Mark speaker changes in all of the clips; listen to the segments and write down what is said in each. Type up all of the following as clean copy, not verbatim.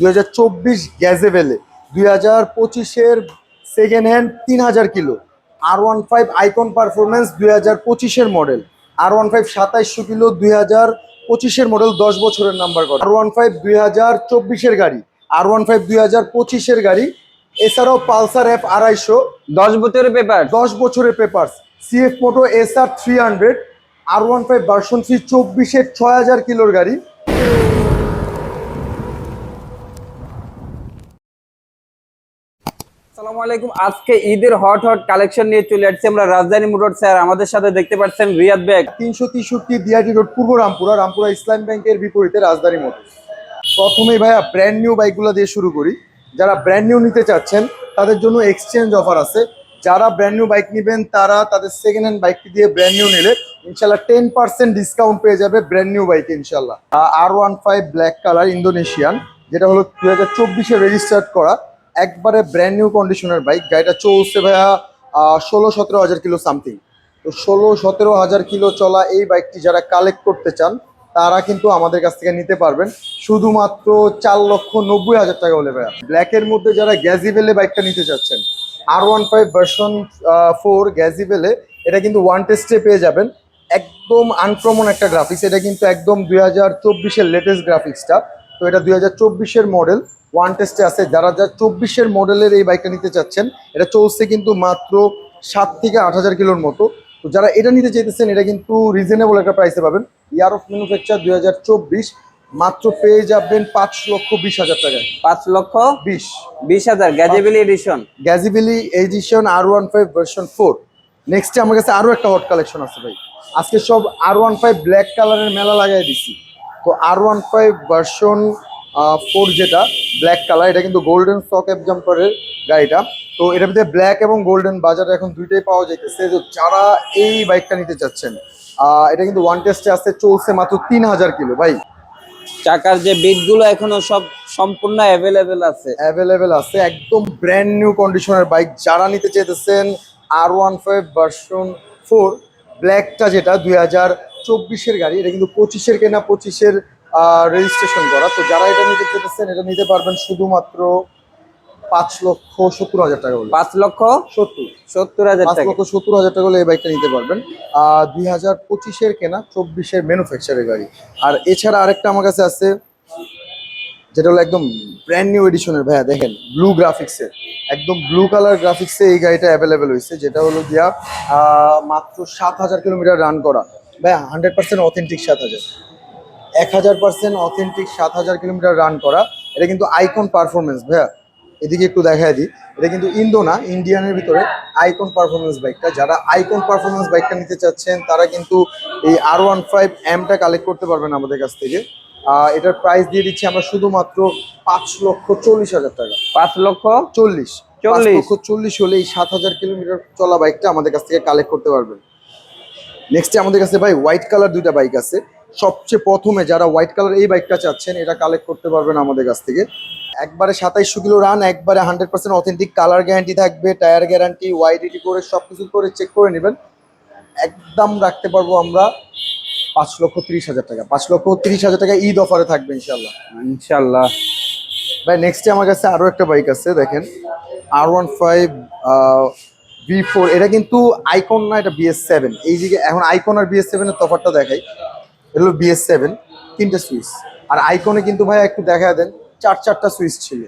Speaker 1: 2024 গ্যাজেবেলে, 2025-এর second hand 3000 kilo R15 icon performance 2025-এর মডেল। R15 2700 কিলো 2025-এর মডেল, 10 বছরের নাম্বার করা। R15 2024-এর গাড়ি, R15 2025-এর গাড়ি। এছাড়াও পালসার F250
Speaker 2: 10 বছরের পেপার,
Speaker 1: 10 বছরের পেপারস। CF মোটো SR 300 R15 ভার্সন 3 24-এর 6000 কিলোর গাড়ি।
Speaker 2: আসসালামু আলাইকুম। আজকে ঈদের হট কালেকশন নিয়ে চলে আসছি আমরা রাজধানী মোটরস। আর আমাদের সাথে দেখতে পাচ্ছেন রিয়াদ ব্যাগ
Speaker 1: 363 ডিআরটি রোড, পূর্ব রামপুরা, রামপুরা ইসলাম ব্যাংকের বিপরীতে রাজধানী মোটরস। প্রথমেই ভাইয়া ব্র্যান্ড নিউ বাইকগুলো দিয়ে শুরু করি। যারা ব্র্যান্ড নিউ নিতে চাচ্ছেন তাদের জন্য এক্সচেঞ্জ অফার আছে। যারা ব্র্যান্ড নিউ বাইক নেবেন তারা তাদের সেকেন্ড হ্যান্ড বাইকটি দিয়ে ব্র্যান্ড নিউ নিলে ইনশাল্লাহ 10% ডিসকাউন্ট পেয়ে যাবে ব্র্যান্ড নিউ বাইকে ইনশাল্লাহ। R15 ব্ল্যাক কালার ইন্দোনেশিয়ান, যেটা হলো 2024-এ রেজিস্টার্ড করা, একবারে ব্র্যান্ড নিউ কন্ডিশনের বাইক। গাড়িটা চলছে ভাইয়া 16-17 হাজার কিলো সামথিং। তো 16-17 হাজার কিলো চলা এই বাইকটি যারা কালেক্ট করতে চান তারা কিন্তু আমাদের কাছ থেকে নিতে পারবেন শুধুমাত্র 4,90,000 টাকা হলে ভাইয়া। ব্ল্যাকের মধ্যে যারা গ্যাজিবেলে বাইকটা নিতে চাচ্ছেন, R15 ভার্সন 4 গ্যাজিবেলে, এটা কিন্তু ওয়ান টেস্টে পেয়ে যাবেন। একদম আনকমন একটা গ্রাফিক্স, এটা কিন্তু একদম 2024-এর লেটেস্ট গ্রাফিক্সটা। তো এটা 2024-এর মডেল, ওয়ান টেস্টে আছে। যারা 24-এর মডেলের এই বাইকটা নিতে চাচ্ছেন, এটা চলছে কিন্তু মাত্র 7 থেকে 8 হাজার কিলোর মতো। তো যারা এটা নিতে চাইতেছেন এটা কিন্তু রিজনেবল একটা প্রাইসে পাবেন। ইয়ার অফ ম্যানুফ্যাকচার 2024, মাত্র পেয়ে যাবেন 5,20,000 টাকায়।
Speaker 2: 5,20,000 গ্যাজেবেলি এডিশন,
Speaker 1: গ্যাজিবেলি এডিশন R15 ভার্সন 4। নেক্সটে আমার কাছে আরও একটা হট কালেকশন আছে ভাই। আজকে সব R15 ব্ল্যাক কালারের মেলা লাগাই দিছি। তো R15 ভার্সন 4 যেটা ব্ল্যাক কালার, এটা কিন্তু গোল্ডেন স্টক অ্যাপ জাম্পারের গাড়িটা। তো এটার ভিতরে ব্ল্যাক এবং গোল্ডেন বাজারে এখন দুইটাই পাওয়া যাইতেছে। তো যারা এই বাইকটা নিতে চাচ্ছেন, এটা কিন্তু ওয়ান টেস্টে আসতে চলছে মাত্র 3,000 কিলো ভাই।
Speaker 2: চাকার যে বিটগুলো এখনো সব সম্পূর্ণ অ্যাভেলেবেল আছে।
Speaker 1: একদম ব্র্যান্ড নিউ কন্ডিশনের বাইক যারা নিতে চাইতেছেন, R15 ভার্সন 4 ব্ল্যাকটা, যেটা 2024-এর গাড়ি, এটা কিন্তু 25-এর কেনা, 25-এর রেজিস্ট্রেশন করা। তো যারা এটা নিতে চাইতেছেন এটা নিতে পারবেন শুধুমাত্র 5,70,000 টাকা হলে।
Speaker 2: 5,70,000 টাকা,
Speaker 1: 5,70,000 টাকা হলে এই বাইকটা নিতে পারবেন। 2025-এর কেনা, 24-এর ম্যানুফ্যাকচারের গাড়ি। আর এছাড়া আরেকটা আমার কাছে আছে যেটা হলো একদম ব্র্যান্ড নিউ এডিশনের ভাইয়া। দেখেন ব্লু গ্রাফিক্সের, একদম ব্লু কালার গ্রাফিক্সে এই গাড়িটা অ্যাভেলেবেল হয়েছে, যেটা হলো গিয়া মাত্র 7,000 কিলোমিটার রান করা ভাইয়া। 100% অথেন্টিক 7,000, 1000% অথেন্টিক 7,000 কিলোমিটার রান করা। এটা কিন্তু আইকন পারফরমেন্স ভাইয়া। এদিকে একটু দেখায় দিই, এটা কিন্তু ইন্দো না, ইন্ডিয়ানের ভিতরে আইকন পারফরমেন্স বাইকটা। যারা আইকন পারফরমেন্স বাইকটা নিতে চাচ্ছেন তারা কিন্তু এই R15 M-টা কালেক্ট করতে পারবেন আমাদের কাছ থেকে। এটার প্রাইস দিয়ে দিচ্ছি আমরা শুধুমাত্র 5,40,000 টাকা।
Speaker 2: 5,40,000
Speaker 1: 5,40,000 হলে এই 7,000 কিলোমিটার চলা বাইকটা আমাদের কাছ থেকে কালেক্ট করতে পারবেন। নেক্সটে আমাদের কাছে ভাই হোয়াইট কালার দুইটা বাইক আছে। সবচেয়ে প্রথমে যারা হোয়াইট কালার এই বাইকটা চাচ্ছেন এটা কালেক্ট করতে পারবেন আমাদের কাছ থেকে। একবারে 2700 কিলো রান, একবারে 100% অথেন্টিক, কালার গ্যারান্টি থাকবে, টায়ার গ্যারান্টি, ওয়াইডিটি করে সব কিছু করে চেক করে নেবেন। একদম রাখতে পারবো আমরা 5,30,000 টাকা। 5,30,000 টাকা ঈদ অফারে থাকবে
Speaker 2: ইনশাল্লাহ।
Speaker 1: ভাই নেক্সটে আমার কাছে আরও একটা বাইক আছে, দেখেন R15 V4। এটা কিন্তু আইকন না, এটা BS7। এই দিকে এখন আইকন আর BS7 এর তফাৎটা দেখাই। এটা হলো BS7, 3টে সুইচ। আর আইকনে কিন্তু ভাই একটু দেখা দেন 4টা সুইচ ছিল।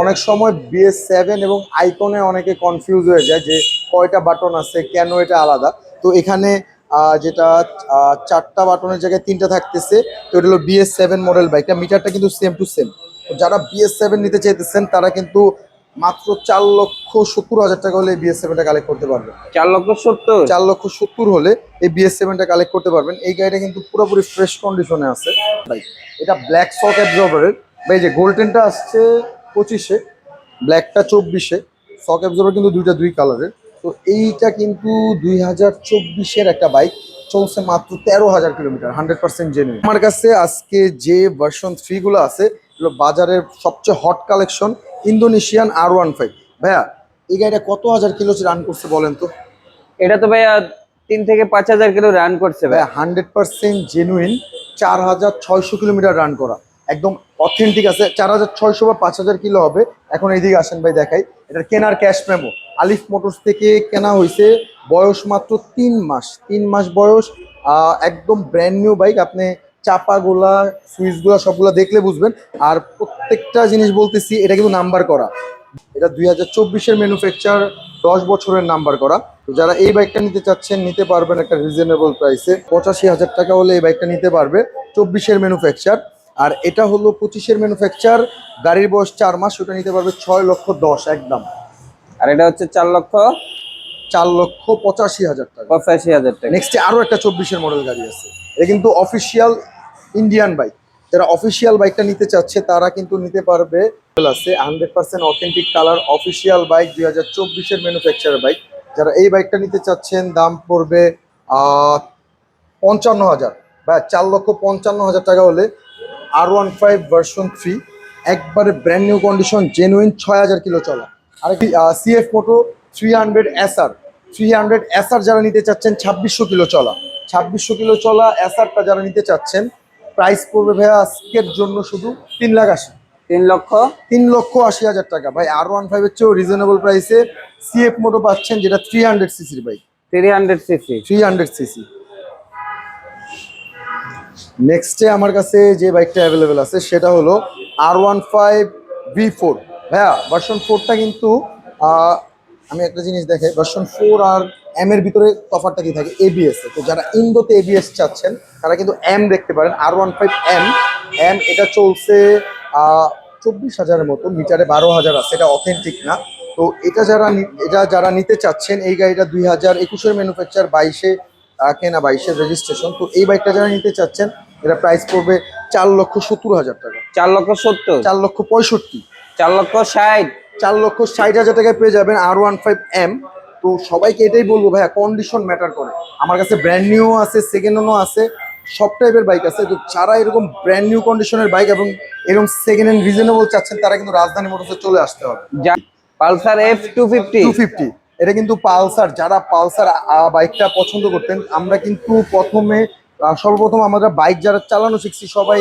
Speaker 1: অনেক সময় BS7 এবং আইকনে অনেকে কনফিউজ হয়ে যায় যে কয়টা বাটন আছে, কেন এটা আলাদা। তো এখানে যেটা 4টা বাটনের জায়গায় 3টা থাকতেছে। তো এটা হলো BS7 মডেল বাইকটা। মিটারটা কিন্তু সেম টু সেম। তো যারা BS7 নিতে চাইতেছেন তারা কিন্তু মাত্র 4,70,000 টাকা হলে এই BS7টা কালেক্ট করতে পারবেন।
Speaker 2: 4,70,000
Speaker 1: হলে এই BS7টা কালেক্ট করতে পারবেন। এই গাড়িটা কিন্তু পুরোপুরি ফ্রেশ কন্ডিশনে আছে ভাই। এটা ব্ল্যাক শক অ্যাবজর্বারের ভাই। যে গোল্ডেনটা আসছে 25-এ, ব্ল্যাকটা 24-এ। শক অ্যাবজর্বার কিন্তু দুই কালারের। তো এইটা কিন্তু 2024-এর একটা বাইক, চলছে মাত্র 13,000 কিলোমিটার, 100% জেনুইন। আমার কাছে আজকে যে ভার্সন 3 গুলো আছে এগুলো বাজারের সবচেয়ে হট কালেকশন, ইন্দোনেশিয়ান R15 ভাইয়া। এই গাড়িটা কত হাজার কিলো রান করছে বলেন তো?
Speaker 2: এটা তো ভাইয়া 3 থেকে 5,000 কিলো রান করছে ভাই।
Speaker 1: 100% জেনুইন, 4,600 কিলোমিটার রান করা। একদম অথেন্টিক আছে। 4600 বা 5000 কিলো হবে। এখন এইদিকে আসেন ভাই দেখাই, এটার কেনার ক্যাশ মেমো আলিফ মোটরস থেকে কেনা হয়েছে, বয়স মাত্র 3 মাস, 3 মাস বয়স। একদম ব্র্যান্ড নিউ বাইক। আপনি চাপাগুলা সুইচগুলা সবগুলা দেখলে বুঝবেন। আর প্রত্যেকটা জিনিস বলতেছি, এটা কিন্তু নাম্বার করা, এটা 2024-এর ম্যানুফ্যাকচার, 10 বছরের নাম্বার করা। তো যারা এই বাইকটা নিতে চাচ্ছেন নিতে পারবেন একটা রিজনেবল প্রাইসে, 85,000 টাকা হলে এই বাইকটা নিতে পারবে। 24-এর ম্যানুফ্যাকচার, আর এটা হলো 25-এর ম্যানুফ্যাকচার, গাড়ির বয়স 4 মাস, ওটা নিতে পারবে 6,10,000 একদম।
Speaker 2: আর এটা হচ্ছে
Speaker 1: 4,85,000 টাকা।
Speaker 2: 4,85,000 টাকা।
Speaker 1: নেক্সটে আরো একটা 24-এর মডেল গাড়ি আছে, এটা কিন্তু অফিসিয়াল ইন্ডিয়ান বাইক। যারা অফিসিয়াল বাইকটা নিতে চাচ্ছে তারা কিন্তু নিতে পারবে। আছে 100% অথেন্টিক কালার অফিসিয়াল বাইক, 2024-এর ম্যানুফ্যাকচারের বাইক। যারা এই বাইকটা নিতে চাচ্ছেন দাম পড়বে 55,000 বা 4,55,000 টাকা হলে R15 ভার্সন 3, একবারে brand new condition, genuine, 6,000 kilo চলা। আরেকটি CF মোটো 300 SR যারা নিতে চাচ্ছেন, 2600 কিলো চলা, 2600 কিলো চলা SRটা যারা নিতে চাচ্ছেন, প্রাইস পড়বে ভাইয়া আজকের জন্য শুধু 3,80,000। 3,80,000 টাকা ভাই। R15 এর চেয়েও রিজনেবল প্রাইসে CF মোটো পাচ্ছেন, যেটা 300 সিসির বাইক,
Speaker 2: 300 সিসি।
Speaker 1: 300 সিসি। নেক্সটে আমার কাছে যে বাইকটা অ্যাভেলেবেল আছে সেটা হলো R15 V4। ভাইয়া ভার্সন 4টা কিন্তু আমি একটা জিনিস দেখে, ভার্সন 4 আর M এর ভিতরে তফাৎটা কি থাকে, ABS এ। তো যারা ইন্দোতে ABS চাচ্ছেন তারা কিন্তু M দেখতে পারেন, R15 M। এটা চলছে 24,000-এর মতো, মিটারে 12,000 আছে, এটা অথেন্টিক না। তো এটা যারা নিতে চাচ্ছেন, এই গাড়িটা 2021-এর ম্যানুফ্যাকচার, 22-এ কেনা, 22-এর রেজিস্ট্রেশন। তো এই বাইকটা যারা নিতে চাচ্ছেন, এটা প্রাইস পড়বে 4,70,000 টাকা।
Speaker 2: 4,70,000,
Speaker 1: 4,65,000,
Speaker 2: 4,60,000।
Speaker 1: 4,60,000 টাকায় পেয়ে যাবেন R15 M। তো সবাইকে এটাই বলবো ভাইয়া, কন্ডিশন ম্যাটার করে। আমার কাছে ব্র্যান্ড নিউ আছে, সেকেন্ড হ্যান্ডও আছে, সব টাইপের বাইক আছে। তো যারা এরকম ব্র্যান্ড নিউ কন্ডিশনের বাইক এবং এরকম সেকেন্ড হ্যান্ড রিজনেবল চাচ্ছেন, তারা কিন্তু রাজধানী মোটরসে চলে আসতে হবে।
Speaker 2: Pulsar F250।
Speaker 1: 250, এটা কিন্তু পালসার। যারা পালসার বাইকটা পছন্দ করতেন, আমরা কিন্তু সর্বপ্রথম আমরা বাইক যারা চালানো শিখছি সবাই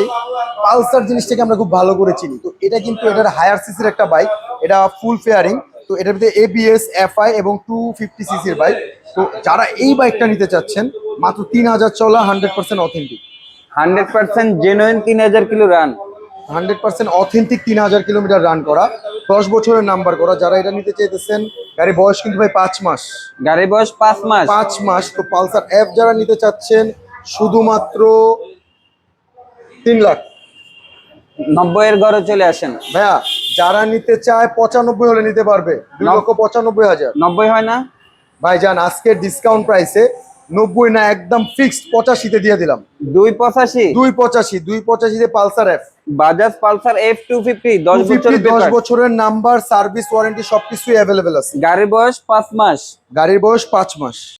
Speaker 1: পালসার জিনিসটাকে আমরা খুব ভালো করে চিনি। তো এটা কিন্তু এটার হায়ার সিসির একটা বাইক, এটা ফুল ফেয়ারিং। তো এটার ভিতরে ABS, FI এবং 250 সিসির বাইক। তো যারা এই বাইকটা নিতে চাচ্ছেন, মাত্র 3,000 চলা, 100% authentic,
Speaker 2: 100% genuine, 3,000 kilo run,
Speaker 1: 100% authentic, 3,000 kilometre run করা, 10 বছরের নাম্বার করা। যারা এটা নিতে চাইতেছেন, গাড়ির বয়স কিন্তু ভাই 5 মাস,
Speaker 2: গাড়ির বয়স 5 মাস।
Speaker 1: 5 মাস। তো পালসার F যারা নিতে চাচ্ছেন, শুধুমাত্র 3 লাখ।
Speaker 2: 90-এর ঘরে চলে আসেন
Speaker 1: ভাইয়া যারা নিতে চায় 95 হলে নিতে পারবে, 2,95,000।
Speaker 2: 90 হয় না
Speaker 1: ভাই যান, আজকের ডিসকাউন্ট প্রাইসে 90 না, একদম ফিক্সড 85-তে দিয়ে দিলাম।
Speaker 2: 285,
Speaker 1: 285 Pulsar F,
Speaker 2: Bajaj Pulsar F250, 10 বছরের
Speaker 1: 10
Speaker 2: পেপার,
Speaker 1: বছরের নাম্বার, সার্ভিস ওয়ারেন্টি সবকিছুই অ্যাভেলেবেল আছে।
Speaker 2: গাড়ির বয়স 5 মাস।
Speaker 1: গাড়ির বয়স 5 মাস।